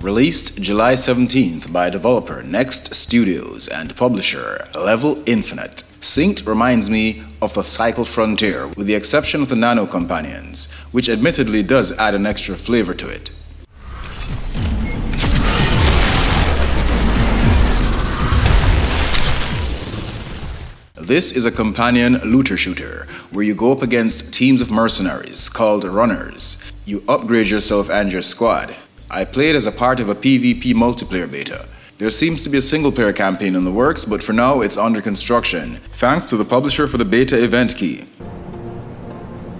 Released July 17th by developer Next Studios and publisher Level Infinite. Synced reminds me of the Cycle Frontier with the exception of the Nano Companions, which admittedly does add an extra flavor to it. This is a companion looter shooter where you go up against teams of mercenaries called runners. You upgrade yourself and your squad. I played as a part of a PvP multiplayer beta. There seems to be a single-player campaign in the works, but for now it's under construction, thanks to the publisher for the beta event key.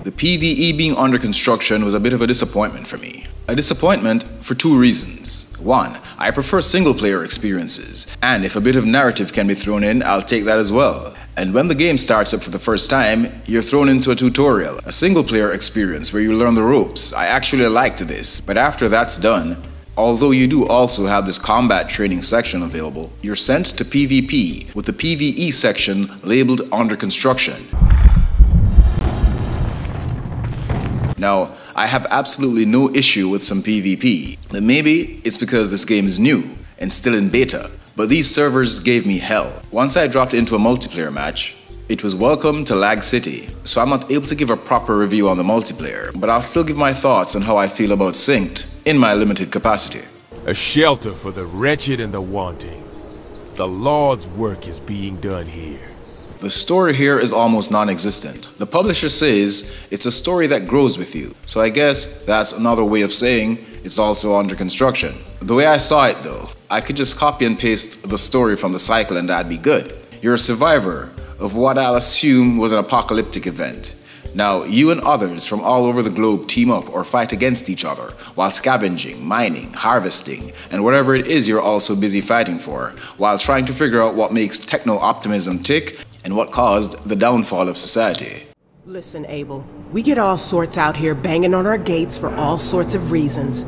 The PvE being under construction was a bit of a disappointment for me. A disappointment for two reasons. One, I prefer single-player experiences, and if a bit of narrative can be thrown in, I'll take that as well. And when the game starts up for the first time, you're thrown into a tutorial, a single-player experience where you learn the ropes. I actually liked this, but after that's done, although you do also have this combat training section available, you're sent to PvP with the PvE section labeled under construction. Now, I have absolutely no issue with some PvP. Maybe it's because this game is new and still in beta, but these servers gave me hell. Once I dropped into a multiplayer match, it was welcome to Lag City, so I'm not able to give a proper review on the multiplayer, but I'll still give my thoughts on how I feel about Synced in my limited capacity. A shelter for the wretched and the wanting. The Lord's work is being done here. The story here is almost non-existent. The publisher says it's a story that grows with you, so I guess that's another way of saying it's also under construction. The way I saw it though, I could just copy and paste the story from the cycle and that'd be good. You're a survivor of what I'll assume was an apocalyptic event. Now, you and others from all over the globe team up or fight against each other while scavenging, mining, harvesting, and whatever it is you're also busy fighting for, while trying to figure out what makes techno-optimism tick and what caused the downfall of society. Listen, Abel, we get all sorts out here banging on our gates for all sorts of reasons.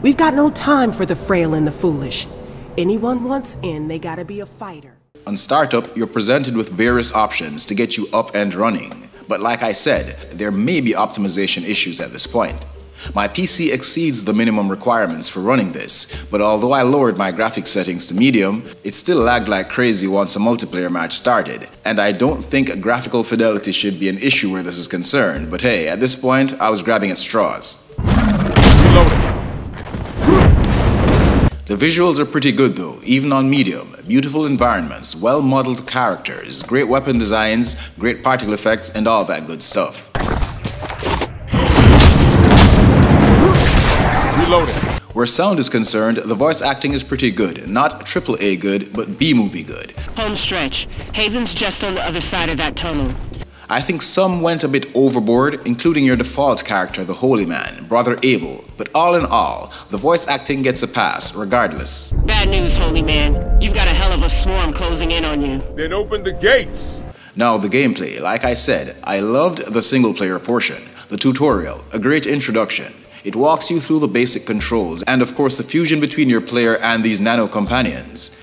We've got no time for the frail and the foolish. Anyone wants in, they gotta be a fighter. On startup, you're presented with various options to get you up and running. But like I said, there may be optimization issues at this point. My PC exceeds the minimum requirements for running this, but although I lowered my graphics settings to medium, it still lagged like crazy once a multiplayer match started. And I don't think graphical fidelity should be an issue where this is concerned, but hey, at this point, I was grabbing at straws. Reloading. The visuals are pretty good though, even on medium. Beautiful environments, well-modeled characters, great weapon designs, great particle effects, and all that good stuff. Reloading. Where sound is concerned, the voice acting is pretty good. Not AAA good, but B-movie good. Home stretch. Haven's just on the other side of that tunnel. I think some went a bit overboard, including your default character, the Holy Man, Brother Abel. But all in all, the voice acting gets a pass, regardless. Bad news, Holy Man. You've got a hell of a swarm closing in on you. Then open the gates. Now, the gameplay, like I said, I loved the single-player portion. The tutorial, a great introduction. It walks you through the basic controls, and of course the fusion between your player and these nano companions.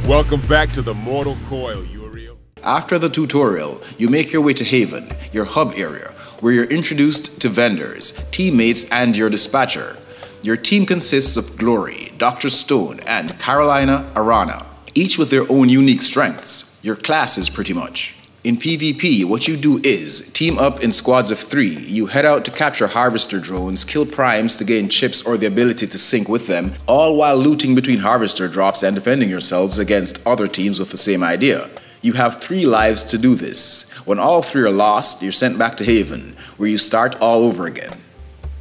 Welcome back to the Mortal Coil, Uriel. After the tutorial, you make your way to Haven, your hub area, where you're introduced to vendors, teammates, and your dispatcher. Your team consists of Glory, Dr. Stone, and Carolina Arana, each with their own unique strengths. Your classes, pretty much. In PvP, what you do is team up in squads of 3. You head out to capture harvester drones, kill primes to gain chips or the ability to sync with them, all while looting between harvester drops and defending yourselves against other teams with the same idea. You have 3 lives to do this. When all 3 are lost, you're sent back to Haven, where you start all over again.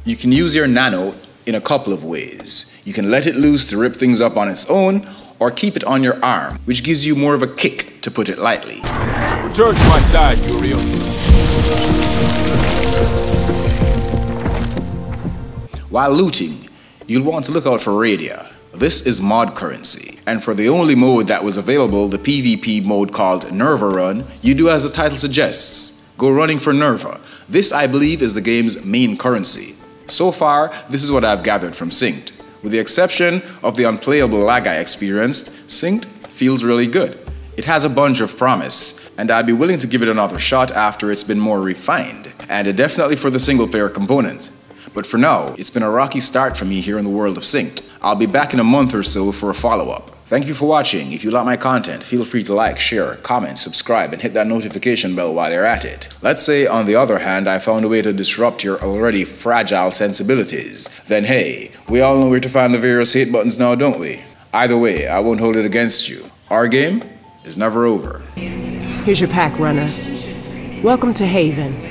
You can use your nano in a couple of ways. You can let it loose to rip things up on its own, or keep it on your arm, which gives you more of a kick, to put it lightly. Return to my side, Uriel. While looting, you'll want to look out for Radia. This is mod currency, and for the only mode that was available, the PvP mode called Nerva Run, you do as the title suggests. Go running for Nerva. This, I believe, is the game's main currency. So far, this is what I've gathered from Synced. With the exception of the unplayable lag I experienced, Synced feels really good. It has a bunch of promise, and I'd be willing to give it another shot after it's been more refined, and definitely for the single-player component. But for now, it's been a rocky start for me here in the world of Synced. I'll be back in a month or so for a follow-up. Thank you for watching. If you like my content, feel free to like, share, comment, subscribe, and hit that notification bell while you're at it. Let's say, on the other hand, I found a way to disrupt your already fragile sensibilities. Then hey, we all know where to find the various hate buttons now, don't we? Either way, I won't hold it against you. Our game is never over. Here's your pack, runner. Welcome to Haven.